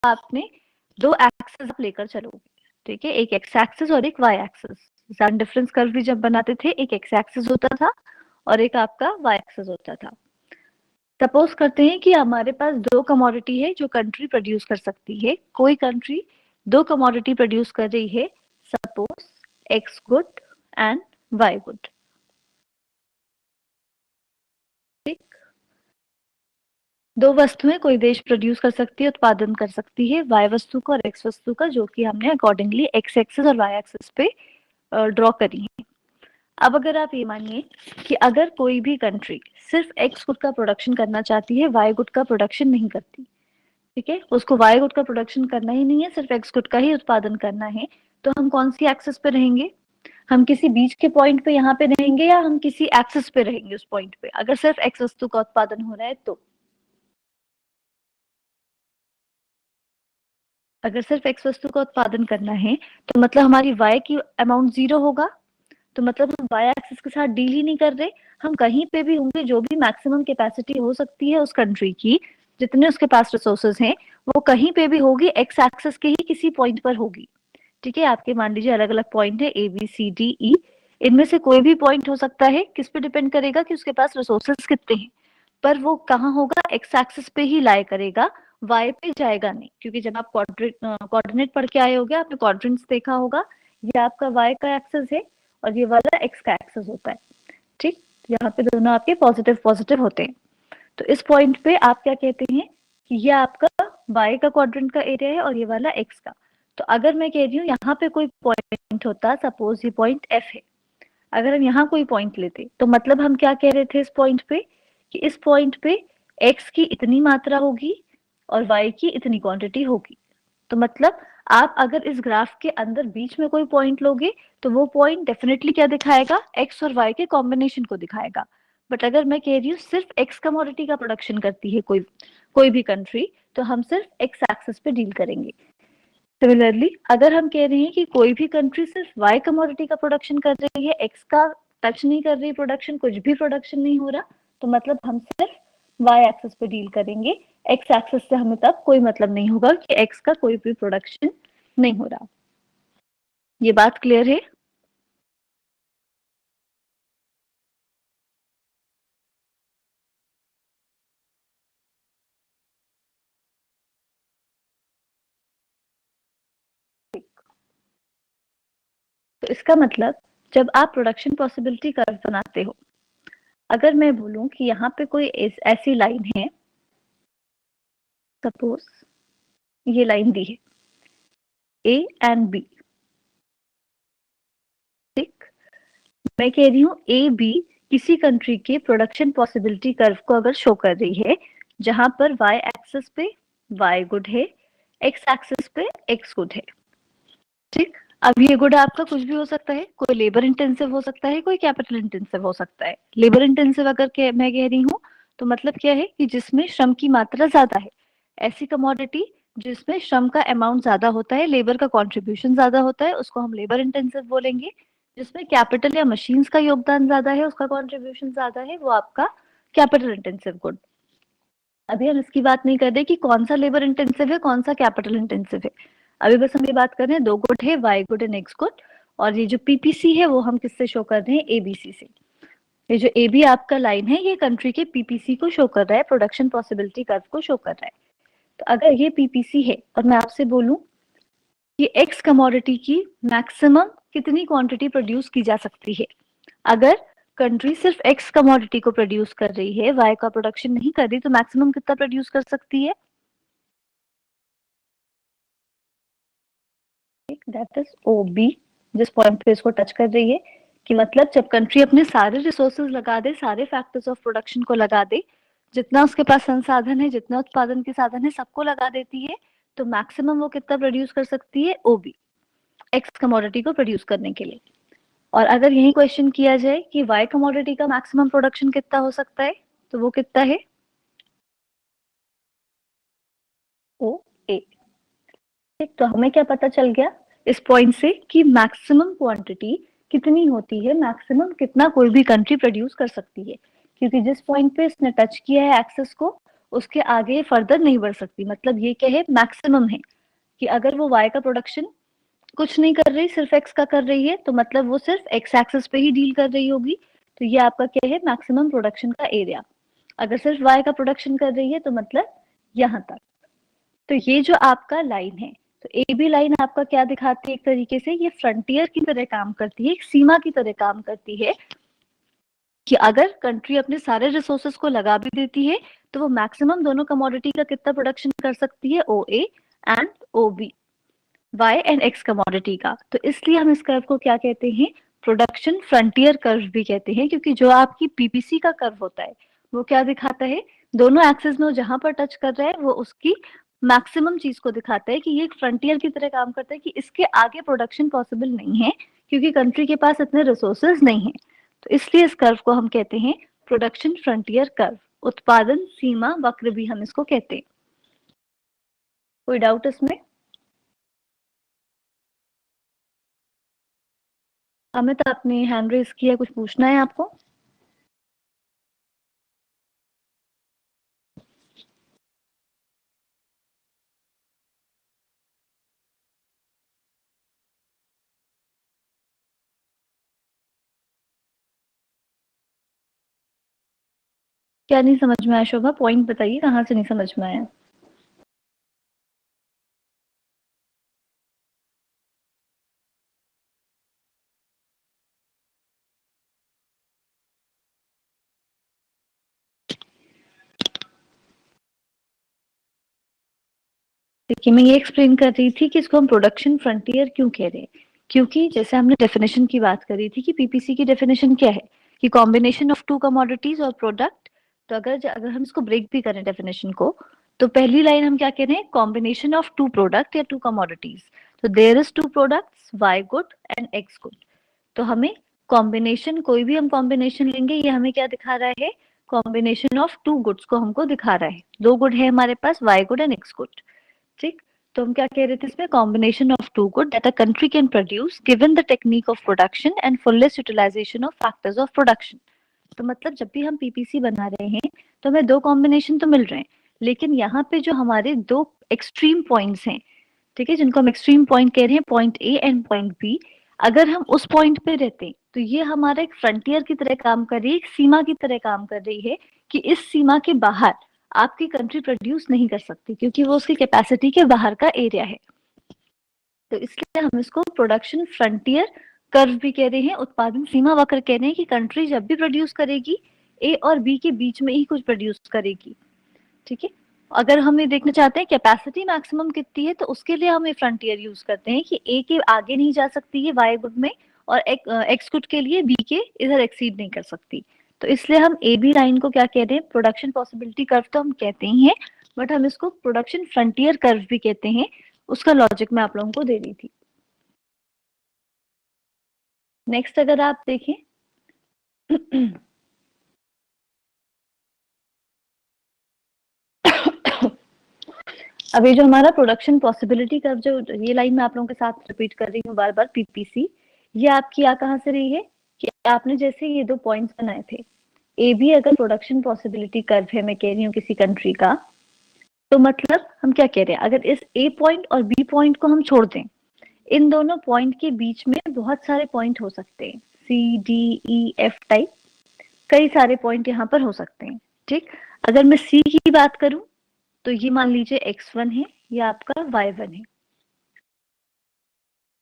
आपने दो एक्सेस लेकर चलोगे, ठीक है, एक एक्स एक्सिस और एक वाई एक्सिस। डिफरेंस कर्व भी जब बनाते थे एक एक्स एक्सिस होता था और एक आपका वाई एक्सिस होता था। सपोज करते हैं कि हमारे पास दो कमोडिटी है जो कंट्री प्रोड्यूस कर सकती है। कोई कंट्री दो कमोडिटी प्रोड्यूस कर रही है, suppose x good and y good. दो वस्तुएं कोई देश प्रोड्यूस कर सकती है, उत्पादन कर सकती है, वाई वस्तु का और एक्स वस्तु का, जो कि हमने अकॉर्डिंगली एक्स एक्सिस और वाई एक्सिस पे ड्रॉ करी है। अब अगर आप ये मानिए कि अगर कोई भी कंट्री सिर्फ एक्स गुड का प्रोडक्शन करना चाहती है, वाई गुड का प्रोडक्शन नहीं करती, ठीक है, उसको वाई गुड का प्रोडक्शन करना ही नहीं है, सिर्फ एक्स गुड का ही उत्पादन करना है, तो हम कौन सी एक्सिस पे रहेंगे? हम किसी बीच के पॉइंट पे यहाँ पे रहेंगे या हम किसी एक्सिस पे रहेंगे उस पॉइंट पे, अगर सिर्फ एक्स वस्तु का उत्पादन हो रहा है तो? अगर सिर्फ एक्स वस्तु का उत्पादन करना है तो मतलब हमारी वाई की अमाउंट 0 होगा, तो मतलब हम वाई एक्सिस के साथ डील ही नहीं कर रहे। हम कहीं पे भी होंगे, जो भी मैक्सिमम कैपेसिटी हो सकती है उस कंट्री की, जितने उसके पास रिसोर्सेज हैं, वो कहीं पे भी होगी, एक्स एक्सिस के ही किसी पॉइंट पर होगी, ठीक है। आपके मान लीजिए अलग अलग पॉइंट है, ए बी सी डी ई, इनमें से कोई भी पॉइंट हो सकता है। किस पे डिपेंड करेगा कि उसके पास रिसोर्सेज कितने हैं, पर वो कहाँ होगा, एक्स एक्सिस पे ही लाई करेगा, वाई पे जाएगा नहीं, क्योंकि जब आप कोऑर्डिनेट पढ़ के आए होगे, आपने क्वाड्रेंट्स देखा होगा, ये आपका वाई का एक्सिस है और ये वाला एक्स का एक्सिस होता है, ठीक। यहाँ पे दोनों आपके पॉजिटिव पॉजिटिव होते हैं। तो इस पॉइंट पे आप क्या कहते हैं कि ये आपका वाई का क्वाड्रेंट का एरिया है और ये वाला एक्स का। तो अगर मैं कह रही हूँ यहाँ पे कोई पॉइंट होता, सपोज ये पॉइंट एफ है, अगर हम यहाँ कोई पॉइंट लेते तो मतलब हम क्या कह रहे थे इस पॉइंट पे कि इस पॉइंट पे एक्स की इतनी मात्रा होगी और वाई की इतनी क्वांटिटी होगी। तो मतलब आप अगर इस ग्राफ के अंदर बीच में कोई पॉइंट लोगे तो वो पॉइंट डेफिनेटली क्या दिखाएगा, एक्स और वाई के कॉम्बिनेशन को दिखाएगा। बट अगर मैं कह रही हूँ सिर्फ एक्स कमोडिटी का प्रोडक्शन करती है कोई भी कंट्री, तो हम सिर्फ एक्स एक्सिस पे डील करेंगे। सिमिलरली अगर हम कह रहे हैं कि कोई भी कंट्री सिर्फ वाई कमोडिटी का प्रोडक्शन कर रही है, एक्स का टच नहीं कर रही, प्रोडक्शन कुछ भी प्रोडक्शन नहीं हो रहा, तो मतलब हम सिर्फ वाई एक्सिस पे डील करेंगे। एक्स एक्सिस से हमें तब कोई मतलब नहीं होगा कि एक्स का कोई भी प्रोडक्शन नहीं हो रहा। ये बात क्लियर है? तो इसका मतलब जब आप प्रोडक्शन पॉसिबिलिटी कर्व बनाते हो, अगर मैं बोलूं कि यहाँ पे कोई ऐसी लाइन है, सपोज ये लाइन दी है ए एंड बी, ठीक, मैं कह रही हूँ ए बी किसी कंट्री के प्रोडक्शन पॉसिबिलिटी कर्व को अगर शो कर रही है, जहां पर वाई एक्सिस पे वाई गुड है, एक्स एक्सिस पे एक्स गुड है, ठीक। अब ये गुड आपका कुछ भी हो सकता है, कोई लेबर इंटेंसिव हो सकता है, कोई कैपिटल इंटेंसिव हो सकता है। लेबर इंटेंसिव अगर मैं कह रही हूँ तो मतलब क्या है कि जिसमें श्रम की मात्रा ज्यादा है, ऐसी कमोडिटी जिसमें श्रम का अमाउंट ज्यादा होता है, लेबर का कॉन्ट्रीब्यूशन ज्यादा होता है, उसको हम लेबर इंटेंसिव बोलेंगे। जिसमें कैपिटल या मशीन्स का योगदान ज्यादा है, उसका कॉन्ट्रीब्यूशन ज्यादा है, वो आपका कैपिटल इंटेंसिव गुड। अभी हम इसकी बात नहीं कर रहे कि कौन सा लेबर इंटेंसिव है, कौन सा कैपिटल इंटेंसिव है। अभी बस हम ये बात कर रहे हैं दो गुड है, y good and x good. और ये जो पीपीसी है वो हम किससे शो कर रहे हैं, एबीसी से। ये जो ए बी आपका लाइन है, ये कंट्री के पीपीसी को शो कर रहा है, प्रोडक्शन पॉसिबिलिटी कर्व को शो कर रहा है। तो अगर ये पीपीसी है और मैं आपसे बोलूं कि एक्स कमोडिटी की मैक्सिमम कितनी क्वांटिटी प्रोड्यूस की जा सकती है, अगर कंट्री सिर्फ एक्स कमोडिटी को प्रोड्यूस कर रही है, वाई का प्रोडक्शन नहीं कर रही, तो मैक्सिमम कितना प्रोड्यूस कर सकती है? That is O B. जिस पॉइंट पे इसको टच कर रही है कि मतलब जब कंट्री अपने सारे रिसोर्सेज लगा दे, सारे फैक्टर्स ऑफ प्रोडक्शन को लगा दे, जितना उसके पास संसाधन है, जितना उत्पादन के साधन है, सबको लगा देती है, तो मैक्सिमम वो कितना प्रोड्यूस कर सकती है, ओबी, एक्स कमोडिटी को प्रोड्यूस करने के लिए। और अगर यही क्वेश्चन किया जाए कि वाई कमोडिटी का मैक्सिमम प्रोडक्शन कितना हो सकता है, तो वो कितना है, ओ ए। ठीक, तो हमें क्या पता चल गया इस पॉइंट से कि मैक्सिमम क्वांटिटी कितनी होती है, मैक्सिमम कितना कोई भी कंट्री प्रोड्यूस कर सकती है, क्योंकि जिस पॉइंट पे इसने टच किया है एक्सेस को, उसके आगे फर्दर नहीं बढ़ सकती। मतलब ये क्या है, मैक्सिमम है कि अगर वो y का प्रोडक्शन कुछ नहीं कर रही, सिर्फ x का कर रही है, तो मतलब वो सिर्फ x एक्सिस पे ही डील कर रही होगी, तो ये आपका क्या है, मैक्सिमम प्रोडक्शन का एरिया। अगर सिर्फ y का प्रोडक्शन कर रही है तो मतलब यहाँ तक। तो ये जो आपका लाइन है, तो ए बी लाइन आपका क्या दिखाती है, एक तरीके से ये फ्रंटियर की तरह काम करती है, एक सीमा की तरह काम करती है कि अगर कंट्री अपने सारे रिसोर्सेस को लगा भी देती है तो वो मैक्सिमम दोनों कमोडिटी का कितना प्रोडक्शन कर सकती है, O A and O B, Y and X commodity का। तो इसलिए हम इस कर्व को क्या कहते हैं, प्रोडक्शन फ्रंटियर कर्व भी कहते हैं, क्योंकि जो आपकी पीपीसी का कर्व होता है वो क्या दिखाता है, दोनों एक्सिस में वो जहां पर टच कर रहा है वो उसकी मैक्सिमम चीज को दिखाता है कि ये एक फ्रंटियर की तरह काम करता है, कि इसके आगे प्रोडक्शन पॉसिबल नहीं है क्योंकि कंट्री के पास इतने रिसोर्सेज नहीं है। तो इसलिए इस कर्व को हम कहते हैं प्रोडक्शन फ्रंटियर कर्व, उत्पादन सीमा वक्र भी हम इसको कहते हैं। कोई डाउट इसमें? अमित आपने हैंड रेज किया, कुछ पूछना है आपको? क्या नहीं समझ में आया शोभा, पॉइंट बताइए, कहाँ से नहीं समझ में आया? देखिए मैं ये एक्सप्लेन कर रही थी कि इसको हम प्रोडक्शन फ्रंटियर क्यों कह रहे हैं, क्योंकि जैसे हमने डेफिनेशन की बात करी थी कि पीपीसी की डेफिनेशन क्या है, कि कॉम्बिनेशन ऑफ टू कमोडिटीज और प्रोडक्ट। तो अगर अगर हम इसको ब्रेक भी करें डेफिनेशन को, तो पहली लाइन हम क्या कह रहे हैं, कॉम्बिनेशन ऑफ टू प्रोडक्ट या टू कमोडिटीज। तो there is two products, y good and x good. तो हमें कॉम्बिनेशन, कोई भी हम कॉम्बिनेशन लेंगे, ये हमें क्या दिखा रहा है, कॉम्बिनेशन ऑफ टू गुड्स को हमको दिखा रहा है। दो गुड है हमारे पास, Y good and x good. ठीक, तो हम क्या कह रहे थे इसमें, combination of two good that a country can produce given the technique of production and fullest utilisation of factors of production. तो मतलब जब भी हम पीपीसी बना रहे हैं तो हमें दो कॉम्बिनेशन तो मिल रहे हैं, लेकिन यहाँ पे जो हमारे दो एक्सट्रीम पॉइंट्स हैं, ठीक है, जिनको हम एक्सट्रीम पॉइंट कह रहे हैं, point A and point B, अगर हम उस पॉइंट पे रहते हैं तो ये हमारा एक फ्रंटियर की तरह काम कर रही है, एक सीमा की तरह काम कर रही है, कि इस सीमा के बाहर आपकी कंट्री प्रोड्यूस नहीं कर सकती क्योंकि वो उसकी कैपेसिटी के बाहर का एरिया है। तो इसलिए हम इसको प्रोडक्शन फ्रंटियर कर्व भी कह रहे हैं, उत्पादन सीमा वक्र कह रहे हैं, कि कंट्री जब भी प्रोड्यूस करेगी ए और बी के बीच में ही कुछ प्रोड्यूस करेगी। ठीक है, अगर हम ये देखना चाहते हैं कैपेसिटी मैक्सिमम कितनी है, तो उसके लिए हम ये फ्रंटियर यूज करते हैं कि ए के आगे नहीं जा सकती है वाई गुड में, और एक्स गुड के लिए बी के इधर एक्सीड नहीं कर सकती। तो इसलिए हम ए बी लाइन को क्या कह रहे हैं, प्रोडक्शन पॉसिबिलिटी कर्व तो हम कहते ही हैं, बट हम इसको प्रोडक्शन फ्रंटियर कर्व भी कहते हैं। उसका लॉजिक मैं आप लोगों को दे रही थी। नेक्स्ट अगर आप देखें अब ये जो हमारा प्रोडक्शन पॉसिबिलिटी कर्व, जो ये लाइन मैं आप लोगों के साथ रिपीट कर रही हूँ बार बार, पीपीसी, ये आपकी आ कहाँ से रही है, कि आपने जैसे ये दो पॉइंट्स बनाए थे, ए बी अगर प्रोडक्शन पॉसिबिलिटी कर्व है, मैं कह रही हूँ किसी कंट्री का, तो मतलब हम क्या कह रहे हैं, अगर इस ए पॉइंट और बी पॉइंट को हम छोड़ दें, इन दोनों पॉइंट के बीच में बहुत सारे पॉइंट हो सकते हैं, C D E F type, कई सारे पॉइंट यहाँ पर हो सकते हैं। ठीक, अगर मैं सी की बात करूं तो ये मान लीजिए x1 है, ये आपका y1 है।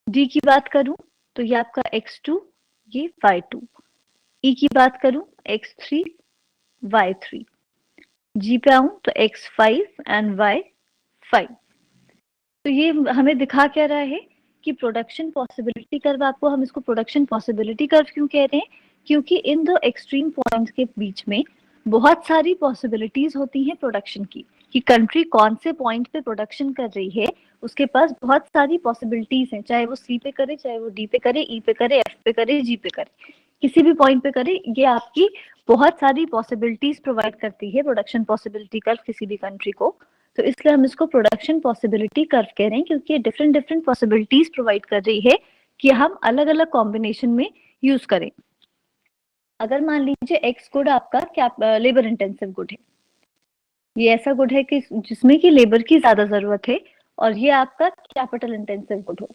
डी की बात करूं तो ये आपका x2, ये y2। ई की बात करूं x3, y3। जी पे आऊं तो x5 एंड y5। तो ये हमें दिखा क्या रहा है कि प्रोडक्शन पॉसिबिलिटी कर्व, आपको हम इसको प्रोडक्शन पॉसिबिलिटी कर्व क्यों कह रहे हैं, क्योंकि इन दो एक्सट्रीम पॉइंट्स के बीच में बहुत सारी पॉसिबिलिटीज होती हैं प्रोडक्शन की, कि कंट्री कौन से पॉइंट पे प्रोडक्शन कर रही है, उसके पास बहुत सारी पॉसिबिलिटीज हैं, चाहे वो सी पे करे, चाहे वो डी पे करे, ई पे करे, एफ पे करे, जी पे करे, किसी भी पॉइंट पे करे, ये आपकी बहुत सारी पॉसिबिलिटीज प्रोवाइड करती है प्रोडक्शन पॉसिबिलिटी कर्व किसी भी कंट्री को। तो इसलिए हम इसको प्रोडक्शन पॉसिबिलिटी कर्व कह रहे हैं, क्योंकि ये डिफरेंट डिफरेंट पॉसिबिलिटीज प्रोवाइड कर रही है कि हम अलग अलग कॉम्बिनेशन में यूज करें। अगर मान लीजिए एक्स गुड आपका क्या लेबर इंटेंसिव गुड है, ये ऐसा गुड है कि जिसमें कि लेबर की ज्यादा जरूरत है, और ये आपका कैपिटल इंटेंसिव गुड हो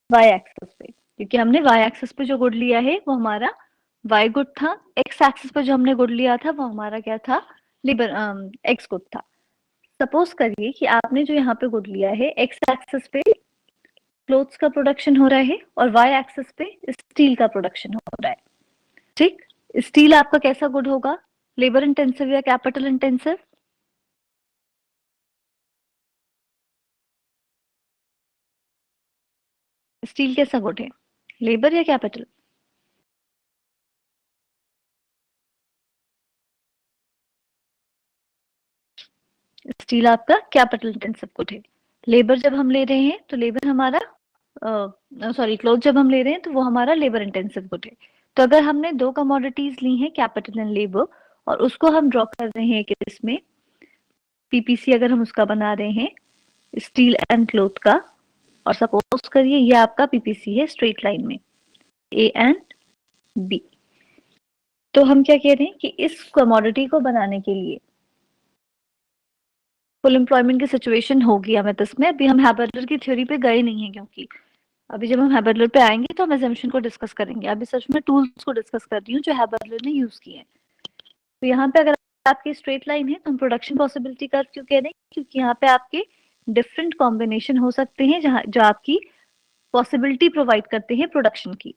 वाई एक्सिस पे, क्योंकि हमने वाई एक्सिस पे जो गुड लिया है वो हमारा वाई गुड था, एक्स एक्सिस पे जो हमने गुड लिया था वो हमारा क्या था, लेबर एक्स गुड था। सपोज करिए कि आपने जो यहाँ पे गुड लिया है, एक्स एक्सिस पे क्लोथ्स का प्रोडक्शन हो रहा है और वाई एक्सिस पे स्टील का प्रोडक्शन हो रहा है। ठीक, स्टील आपका कैसा गुड होगा, लेबर इंटेंसिव या कैपिटल इंटेंसिव? स्टील कैसा गुड है, लेबर या कैपिटल? स्टील आपका कैपिटल इंटेंसिव गुड है। लेबर जब हम ले रहे हैं तो लेबर हमारा सॉरी क्लोथ जब हम ले रहे हैं तो वो हमारा लेबर इंटेंसिव गुड है। तो अगर हमने दो कमोडिटीज ली हैं, कैपिटल एंड लेबर, और उसको हम ड्रॉ कर रहे हैं कि इसमें पीपीसी अगर हम उसका बना रहे हैं स्टील एंड क्लोथ का, और सपोज करिए ये आपका पीपीसी है स्ट्रेट लाइन में ए एंड बी, तो हम क्या कह रहे हैं कि इस कमोडिटी को बनाने के लिए फुल एम्प्लॉयमेंट की सिचुएशन होगी हमें, तो इसमें अभी हम हैबरलर की थ्योरी पे गए नहीं है, क्योंकि अभी जब हम हैबरलर पे आएंगे तो हम एजम्पशन को डिस्कस करेंगे। अभी सच में टूल्स को डिस्कस कर रही हूँ जो हैबरलर ने यूज किए हैं। तो यहाँ पे अगर आपकी स्ट्रेट लाइन है तो हम प्रोडक्शन पॉसिबिलिटी कर्व क्यों कह रहे हैं, क्योंकि यहाँ पे आपके डिफरेंट कॉम्बिनेशन हो सकते हैं जहाँ जो आपकी पॉसिबिलिटी प्रोवाइड करते हैं प्रोडक्शन की।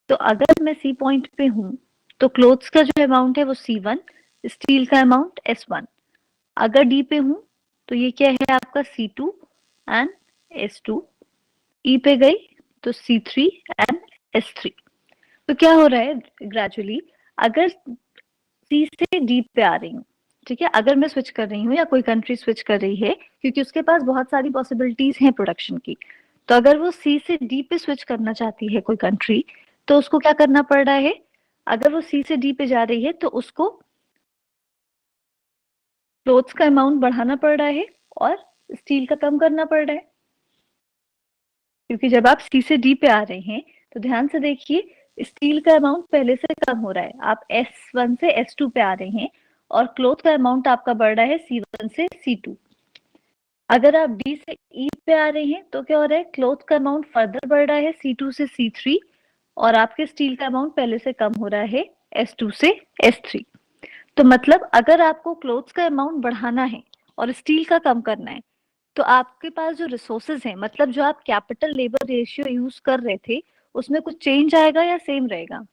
तो अगर मैं सी पॉइंट पे हूँ तो क्लोथ्स का जो अमाउंट है वो C1, स्टील का अमाउंट S1। अगर डी पे हूँ तो ये क्या है आपका C2 एंड S2। ई पे गई तो C3 एंड S3। तो क्या हो रहा है ग्रेजुअली, अगर सी से डी पे आ रही हूँ, ठीक है, अगर मैं स्विच कर रही हूँ या कोई कंट्री स्विच कर रही है, क्योंकि उसके पास बहुत सारी पॉसिबिलिटीज हैं प्रोडक्शन की, तो अगर वो सी से डी पे स्विच करना चाहती है कोई कंट्री, तो उसको क्या करना पड़ रहा है, अगर वो सी से डी पे जा रही है तो उसको क्लोथ्स का अमाउंट बढ़ाना पड़ रहा है और स्टील का कम करना पड़ रहा है। क्योंकि जब आप सी से डी पे आ रहे हैं तो ध्यान से देखिए स्टील का अमाउंट पहले से कम हो रहा है, आप S1 से S2 पे आ रहे हैं, और क्लोथ का अमाउंट आपका बढ़ रहा है C1 से C2। अगर आप डी से ई पे आ रहे हैं तो क्या हो रहा है, क्लोथ का अमाउंट फर्दर बढ़ रहा है C2 से C3, और आपके स्टील का अमाउंट पहले से कम हो रहा है S2 से S3। तो मतलब अगर आपको क्लोथ्स का अमाउंट बढ़ाना है और स्टील का कम करना है, तो आपके पास जो रिसोर्सेज हैं, मतलब जो आप कैपिटल लेबर रेशियो यूज कर रहे थे, उसमें कुछ चेंज आएगा या सेम रहेगा?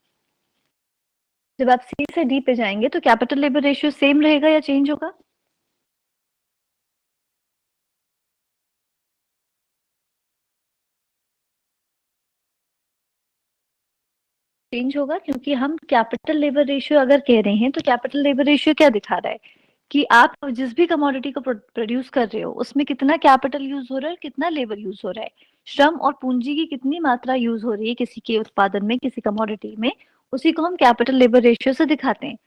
जब आप सी से डी पे जाएंगे तो कैपिटल लेबर रेशियो सेम रहेगा या चेंज होगा? चेंज होगा, क्योंकि हम कैपिटल लेबर रेशियो अगर कह रहे हैं तो कैपिटल लेबर रेशियो क्या दिखा रहा है कि आप जिस भी कमोडिटी को प्रोड्यूस कर रहे हो उसमें कितना कैपिटल यूज हो रहा है, कितना लेबर यूज हो रहा है, श्रम और पूंजी की कितनी मात्रा यूज हो रही है किसी के उत्पादन में, किसी कमोडिटी में, उसी को हम कैपिटल लेबर रेशियो से दिखाते हैं।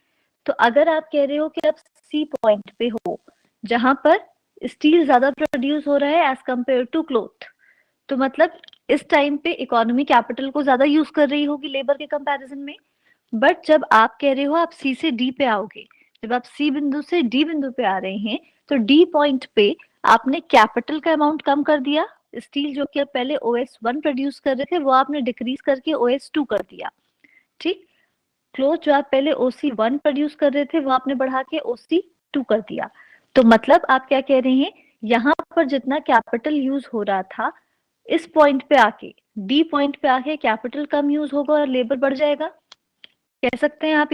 तो अगर आप कह रहे हो कि आप सी पॉइंट पे हो जहां पर स्टील ज्यादा प्रोड्यूस हो रहा है एज कंपेयर टू क्लोथ, तो मतलब इस टाइम पे इकोनॉमी कैपिटल को ज्यादा यूज कर रही होगी लेबर के कंपैरिजन में। बट जब आप कह रहे हो आप सी से डी पे आओगे, जब आप सी बिंदु से डी बिंदु पे आ रहे हैं, तो डी पॉइंट पे आपने कैपिटल का अमाउंट कम कर दिया। स्टील जो कि पहले OS1 प्रोड्यूस कर रहे थे वो आपने डिक्रीज करके OS2 कर दिया। ठीक, क्लोथ जो आप पहले OC1 प्रोड्यूस कर रहे थे वो आपने बढ़ा के OC2 कर दिया। तो मतलब आप क्या कह रहे हैं, यहाँ पर जितना कैपिटल यूज हो रहा था, इस पॉइंट पे आके, डी पॉइंट पे आके कैपिटल कम यूज होगा और लेबर बढ़ जाएगा। कह सकते हैं आप